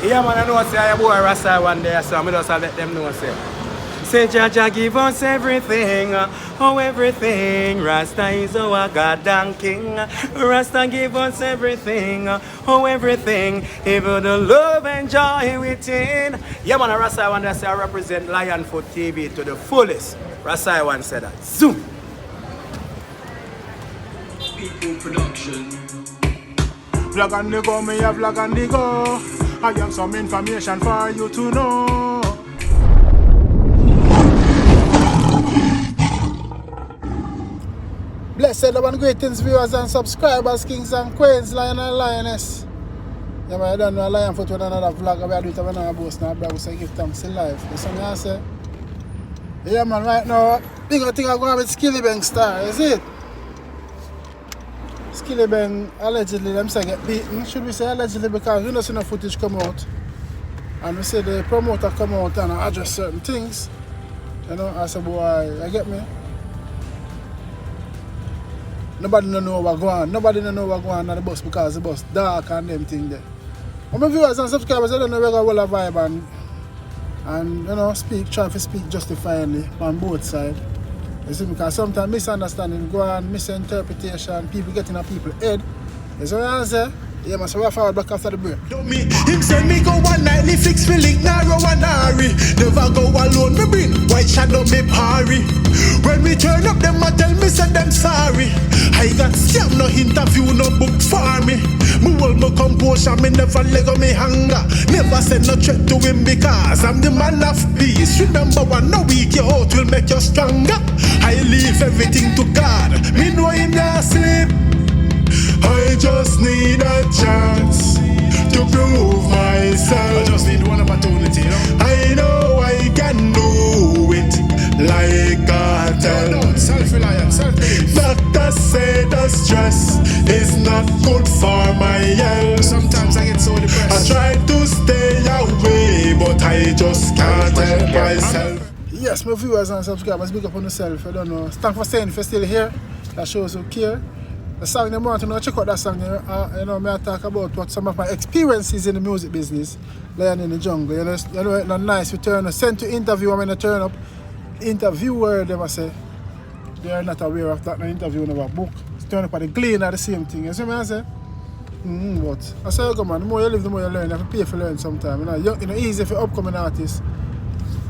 Yeah, man, I know say I boy Rasta one day, so I just let them know say. Say Jaja give us everything, oh everything. Rasta is our God and King. Rasta give us everything, oh everything. Even the love and joy within. Yeah, man, Rasta one day say I represent Lionfoot TV to the fullest. Rasta one said that. Zoom. People production. Vlog on the go, me a vlog on the go. I have some information for you to know. Blessed and greetings viewers and subscribers, kings and queens, lion and lioness. Yeah, man, I don't know a Lionfoot with another vlog. I do it when I boast now, brother, so I give thanks in life. You see what I say? Yeah, man, right now, bigger thing I'm going with Skillibeng star, is it? Skillibeng allegedly, them say get beaten. Should we say allegedly because we don't see no footage come out. And we see the promoter come out and address certain things. You know, I say, boy, you get me? Nobody don't know what going on. Nobody don't know what going on the bus because the bus dark and them thing there. But my viewers and subscribers, I don't know where I will vibe and you know, try to speak justifyingly on both sides. You see, because sometimes misunderstanding go on, misinterpretation, people getting on people's head. You see what I say? Yeah, man, so we're forward back after the break. Him send me go one nightly fix me link narrow and hurry. Never go alone, me bring white shadow me parry. When we turn up, them a tell me say them sorry. I got scam, no interview, no book for me. Me hold my composure, me never let go me hunger. Never send no threat to him because I'm the man of peace. Remember one, no weak your heart will make you stronger. I leave everything to God, me know him not sleep. I just need a chance to prove myself. I just need one opportunity, you know? I know I can do it like God tell. No, self-reliance, self-belief. Doctors say the stress is not good for my health. Sometimes I get so depressed. I try to stay away, but I just can't help myself. Yes, my viewers and subscribers, big up on yourself. I don't know. Thanks for staying if you're still here. That shows you care. The song they want to know, check out that song. You know, I talk about what some of my experiences in the music business, Lion in the Jungle. You know, it's not nice. We turn sent to interview. I mean, I turn up, interviewer. They must say they are not aware of that. No interview, never book. Turn up at the glean are the same thing. You see what I say? But I say, come on, the more you live, the more you learn. You have to pay for learn sometimes. You know, easy for upcoming artists.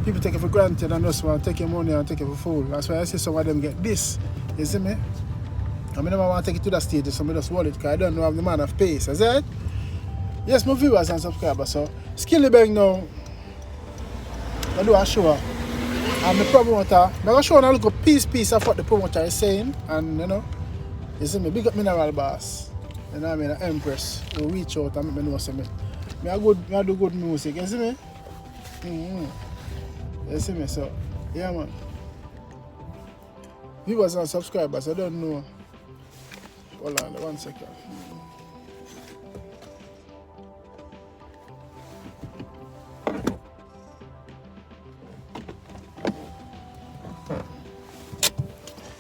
People take it for granted and just want to take your money and take it for fool. That's why I see some of them get this. You see me? I never want to take it to that stage, so I just wallet because I don't know I'm the man of pace. Is that it? Yes, my viewers and subscribers. So, Skillibeng now, I do a show. I'm the promoter. I'm going to show a little piece of what the promoter is saying. And, you know, you see me, big up Mineral Boss. You know what I mean? An Empress who reach out and make me know see me. I do good music. You see me? You see me? So, yeah, man. Viewers and subscribers, I don't know. Hold on, 1 second.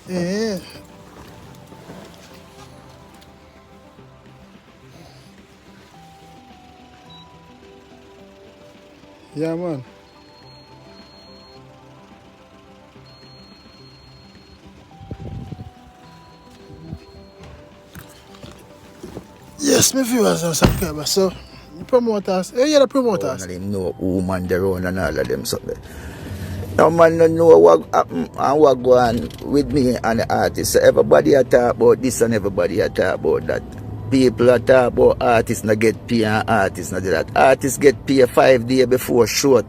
Yeah. Yeah, man. Yes, my viewers and subscribers. So, the promoters, the promoters. None of them know who man they run and all of them something. No man don't know what happen and what go on with me and the artists. So everybody a talk about this and everybody a talk about that. People a talk about artists not get paid and artists not do that. Artists get paid 5 days before shoot.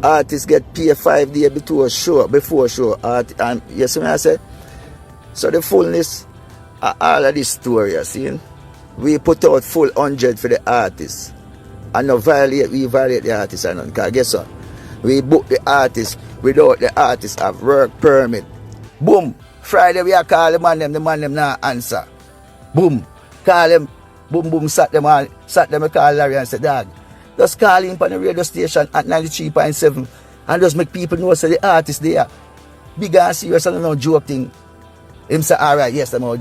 Artists get paid 5 days before show. And you see what I say? So the fullness all of this story, you see, we put out full 100 for the artists. And no we violate the artists and none. Because guess what? We book the artists without the artists have work permit. Boom. Friday we are call the man them not answer. Boom. Call them, boom, sat them call Larry and say, dog, just call him on the radio station at 93.7 and just make people know so the artists there. Big and serious and no joke thing. Him say, alright, yes, I'm out.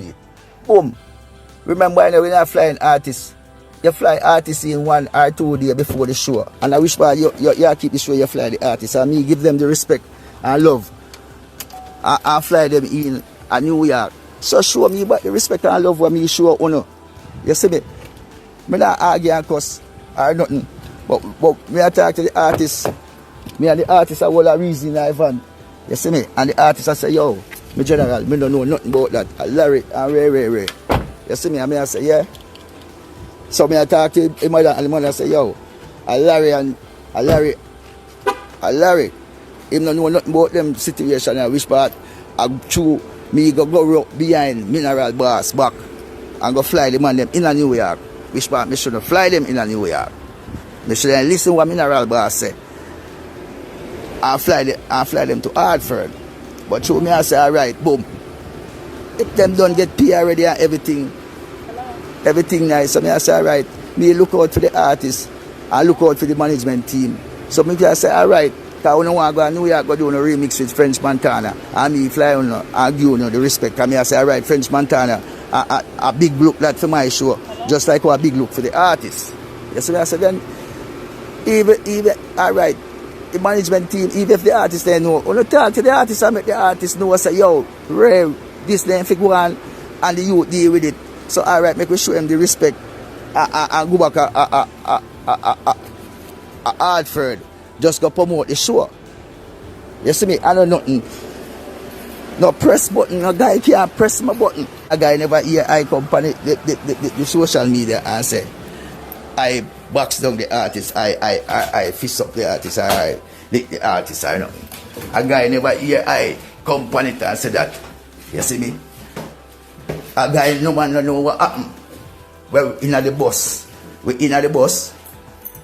Boom. Remember, we're not flying artists you fly artists in 1 or 2 days before the show. And I wish you keep the show, you fly the artists. And me give them the respect and love. I fly them in New York. So show me about the respect and love what me show you. You see me? Me not argue and cuss or nothing. But me I talk to the artists. Me and the artists are all a reason I van. You see me? And the artists I say, yo, me general, me don't know nothing about that. Larry and Ray. You see me? And me I say, yeah. So me I talk to him and the mother say, yo, Larry, him don't know nothing about them situation and which part I true me go behind Mineral Boss back and go fly them on them in New York. Which part me shouldn't fly them in New York. Me shouldn't listen what Mineral Boss say. I fly them to Hartford. But through me I say, alright, boom. If them don't get pay already and everything nice, so me I say, alright, me look out for the artists and look out for the management team. So me I say, alright, because I don't want to go to New York go do a remix with French Montana. And me fly on and give the respect. And me I say, alright, French Montana, a big look that for my show. Just like a big look for the artists. You see what I said then? Even alright, the management team, even if the artists they know, when you talk to the artists and make the artists know, I say, yo, Ray, this then fi go on and the youth deal with it. So alright, make we show them the respect and go back a Hartford. Just go promote the show. You see me? I know nothing. No press button, no guy can't press my button. A guy never hear I company the social media and say, I box down the artist, I fist up the artist, I lick the artist, I know. A guy never hear I company and say that. You see me? A guy no man don't know what happened. Well, in the bus. We in the bus.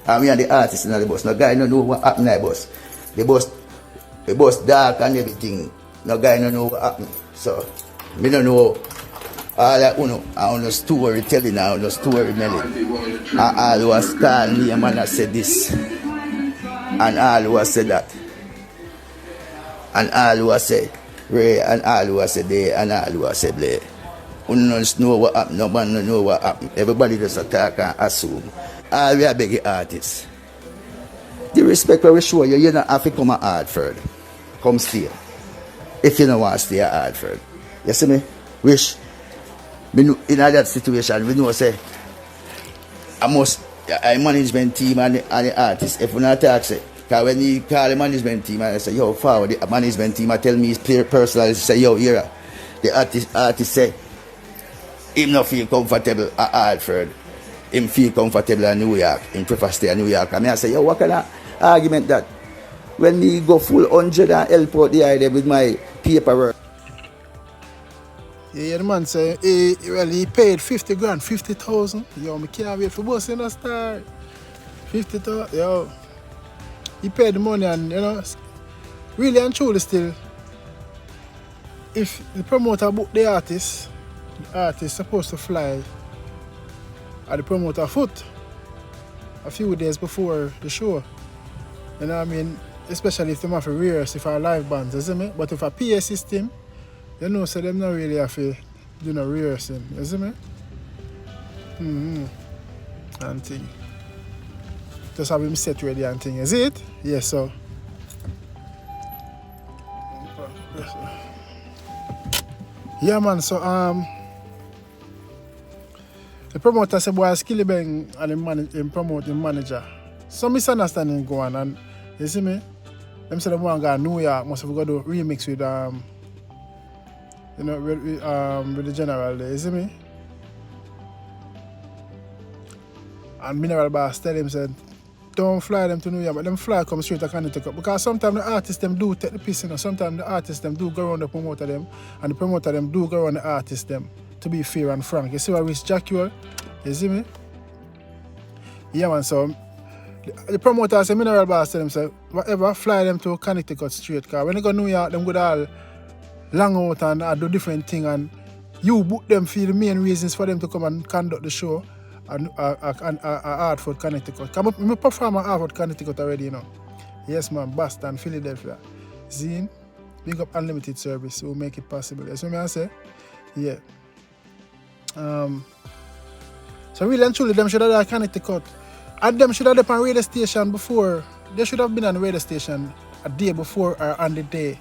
And we are the artist in the bus. No guy don't know what happened in the bus. The bus dark and everything. No guy don't know what happened. So, me don't know all that I know story telling, I know story telling. And all who was called me and man said this. And all who said that. And all who said Ray, and all who said there, and all who said there. Who don't know what happened, no man don't know what happened. Everybody just attack and assume. All we are begging artists. The respect we show you, you don't have to come at Hartford. Come stay. If you don't want to stay at Hartford. You see me? Wish. In that situation, we know say I management team and the artist. If we not talk, say, because when you call the management team and I say, yo, forward the management team, I tell me his personally, say, yo, here, the artist say, him not feel comfortable at Hartford. Him feel comfortable in New York. Him prefer stay in New York. And I say, yo, what kind of argument that? When me go full 100 and help out the idea with my paperwork. Yeah, the man say, he paid 50 grand, 50,000. Yo, me can't wait for boss in the star. 50,000, yo. He paid the money and, you know, really and truly still, if the promoter book the artist supposed to fly at the promoter foot a few days before the show. You know what I mean? Especially if they have to rehearse, if a live bands, you see me? But if a PA system, you know, so them not really have to do no rehearsing, you see me? And thing. Just have him set ready and thing, is it? Yes, so. Yeah, man, so, the promoter said, boy, skillibeng and him promote him manager. Some misunderstanding going on, and you see me? Them say they want to go to New York, must have got to remix with you know, with the general there, you see me? And Mineral Boss tell him, said, don't fly them to New York, but them fly come straight to Connecticut. Because sometimes the artists them do take the piss, you know. Sometimes the artists them do go around the promoter them, and the promoter them do go around the artists them, to be fair and frank. You see what Rich Jack you are? You see me? Yeah, man, so the promoter say, Mineral Boss tell them, say, whatever, fly them to Connecticut straight. Because when they go to New York, them go all long out and do different things, and you book them for the main reasons for them to come and conduct the show at Hartford, Connecticut. Because I perform at Hartford, Connecticut already, you know. Yes, man, Boston, Philadelphia. Zine, big up unlimited service will make it possible. You see what I say? Yeah. So really and truly, them should have done Connecticut. And them should have been on radio station before. They should have been on the radio station a day before or on the day.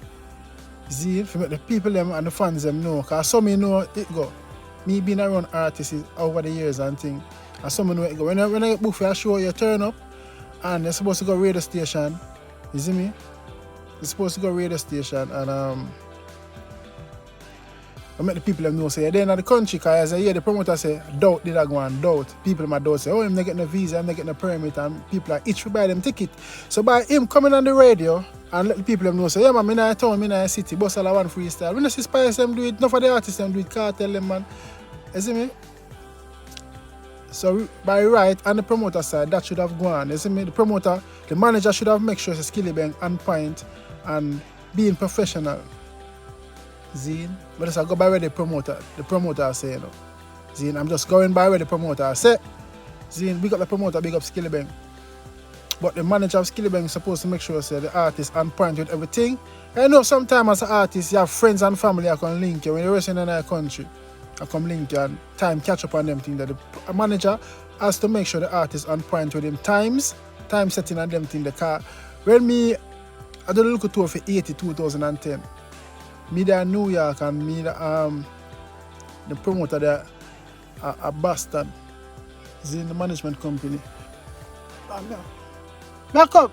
See, for make the people them and the fans them know. Because some know it go. Me being around artists over the years and things. And some know it go. When I book for a show, you turn up and you're supposed to go radio station. You see me? You're supposed to go radio station and I make the people them know say they're in the country because as I hear the promoter say doubt did I go on doubt. People might doubt say, oh, I'm not getting a visa, I'm not getting a permit, and people are itch to buy them ticket. So by him coming on the radio and let the people them know say, yeah man, I'm in a town, I'm in a city, boss all I want freestyle. When I see Spice them do it, enough of the artists them do it, Cartel them man. You see me? So by right on the promoter side, that should have gone. You see me? The promoter, the manager should have make sure it's skillibeng on point and being professional. Zine, but I go by where the promoter say, you know. Zine, I'm just going by where the promoter say. Zine, big up the promoter, big up skillibeng. But the manager of skillibeng is supposed to make sure say the artist on point with everything. I know sometimes as an artist you have friends and family I can link you when you're racing in another country. I come link you and time catch up on them things that the manager has to make sure the artist on point with him time setting and them thing the car. When I did a look tour for 2010. Me there in New York and me the promoter there at Boston. He's in the management company. Back up!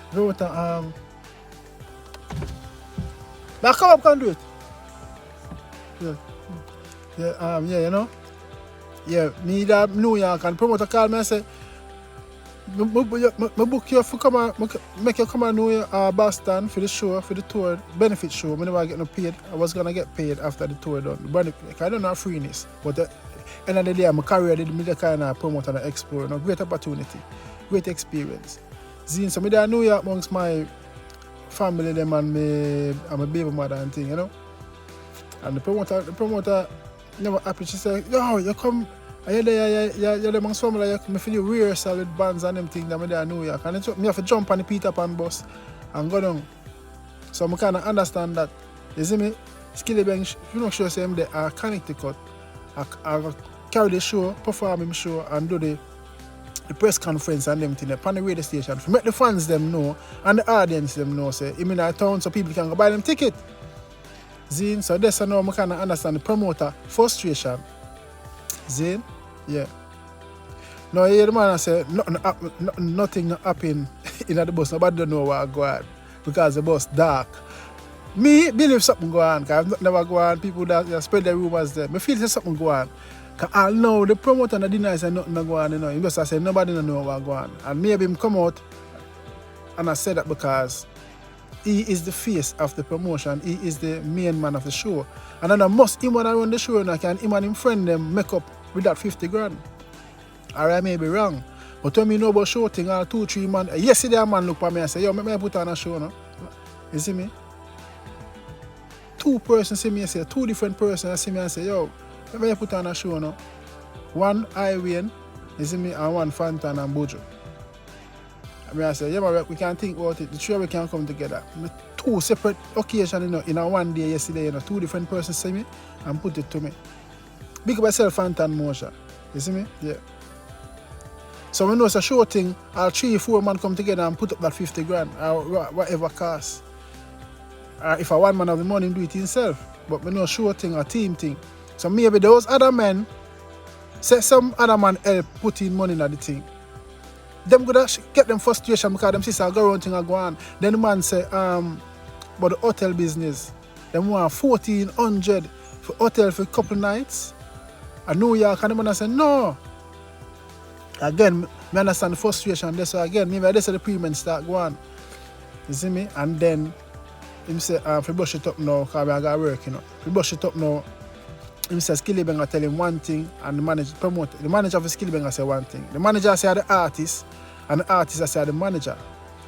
Promoter, back up, can do it. Yeah, you know? Yeah, me there in New York and promoter called me and say, I book you for come on, make you come on New York, Boston for the show, for the tour, benefit show. I never get no paid. I was gonna get paid after the tour done. Benefit, I don't know freeness, but at the end of the day, my career did me the kind of promote and explore. No, great opportunity, great experience. Zine, so me there in New York amongst my family, them and me, and my baby mother and thing, you know. And the promoter never happy. She said, yo, you come. You're the amongst family, I feel you rehearsal with bands and them things that I'm there in New York. And I have to jump on the Peter Pan bus and go down. So I kind of understand that. You see me? Skillibeng, if you not sure say I'm there, I Connecticut. I carry the show, perform him show, and do the press conference and them things on the radio station. To make the fans them know and the audience them know, say, I'm in our town so people can go buy them ticket. Zine, so that's how I kind of understand the promoter frustration. Zine? Yeah. Now you hear the man I say nothing happen in the bus. Nobody don't know what go on because the bus dark. Me believe something go on because I've never go on. People that spread the rumors there. Me feel there's something go on. Because I know the promoter and the deny say nothing go on, you know. He just say nobody don't know what go on. And maybe him come out and I say that because he is the face of the promotion. He is the main man of the show. And then I must him when I run the show and I can him and him friend them make up with that 50 grand. Or I may be wrong. But when me know about show thing, all 2-3 man, yesterday a man look at me and say, yo, make me put on a show no. You see me? 2 persons see me and say, 2 different persons see me and say, yo, make me put on a show no. 1 Iwayne, you see me, and 1 Fantan and Bojo. I say, yeah, man, we can think about it. The 3 we can come together. 2 separate occasions, you know, in a one day yesterday, you know, 2 different persons see me and put it to me. Big up myself, Fantan Mosha. You see me? Yeah. So when it's a show thing, all 3-4 man come together and put up that 50 grand or whatever cost. Or if a one man have the money, do it himself. But we know show thing or team thing. So maybe those other men, say some other man help put in money in the thing. Them gonna get them frustration because them sister go around thing and go on. Then the man say, but the hotel business, them want 1,400 for hotel for a couple nights. And New York, and the man say, no. Again, I understand the frustration there. So again, maybe I say the premium start go on. You see me? And then him say, if you brush it up now, because I got work, you know. If you brush it up now, him say skillibeng I tell him one thing and the manager promoter. The manager of the skillibeng I say one thing. The manager say the artist and the artist I say the manager.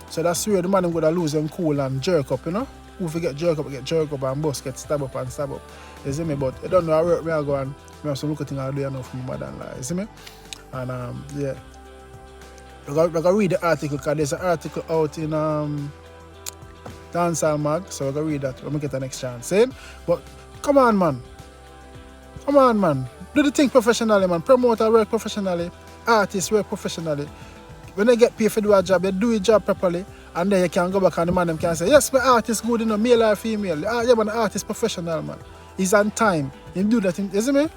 So that's where the man gonna lose them cool and jerk up, you know. Who forget jerk up and boss get stab up. You see me? But I don't know how work me I go and I have some look at things I do enough for my mother-in-law. You see me? And yeah. I gotta read the article because there's an article out in Dancehall Mag, so I gotta read that when we get the next chance. See? But come on man. Do the thing professionally, man. Promoter work professionally. Artists work professionally. When they get paid for do a job, they do a job properly, and then you can go back and the man them can say, yes, my artist good, male or female. Yeah, man, the artist professional, man. He's on time. He do that thing, you see me?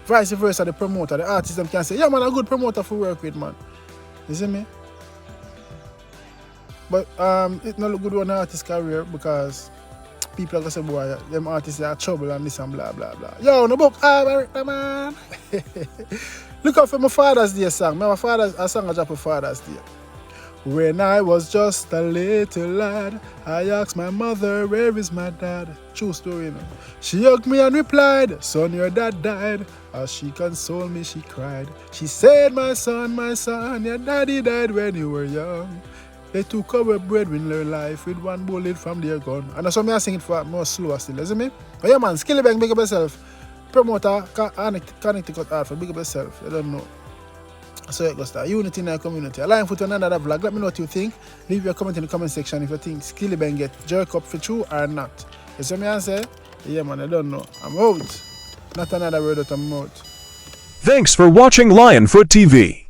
Vice versa, the promoter, the artist them can say, yeah, man, a good promoter for work with, man. You see me? But it's not look good on the artist career because people are going to say, boy, them artists are trouble and this and blah, blah, blah. Yo, no book, I-Maric, man. Look out for my Father's Day song. My father's a song I drop for Father's Day. When I was just a little lad, I asked my mother, where is my dad? True story, you know. She hugged me and replied, son, your dad died. As she consoled me, she cried. She said, my son, your daddy died when you were young. They took our breadwinner life with one bullet from their gun. And that's why I sing it for more slower still, isn't me? But yeah, man, skillibeng, big up yourself. Promoter, Connecticut art for big up yourself. You don't know. So it goes there. Unity in our community. Align for another vlog. Let me know what you think. Leave your comment in the comment section if you think skillibeng get jerk up for true or not. You see me I say? Yeah, man, I don't know. I'm out. Not another word out of my mouth. Thanks for watching Lionfoot TV.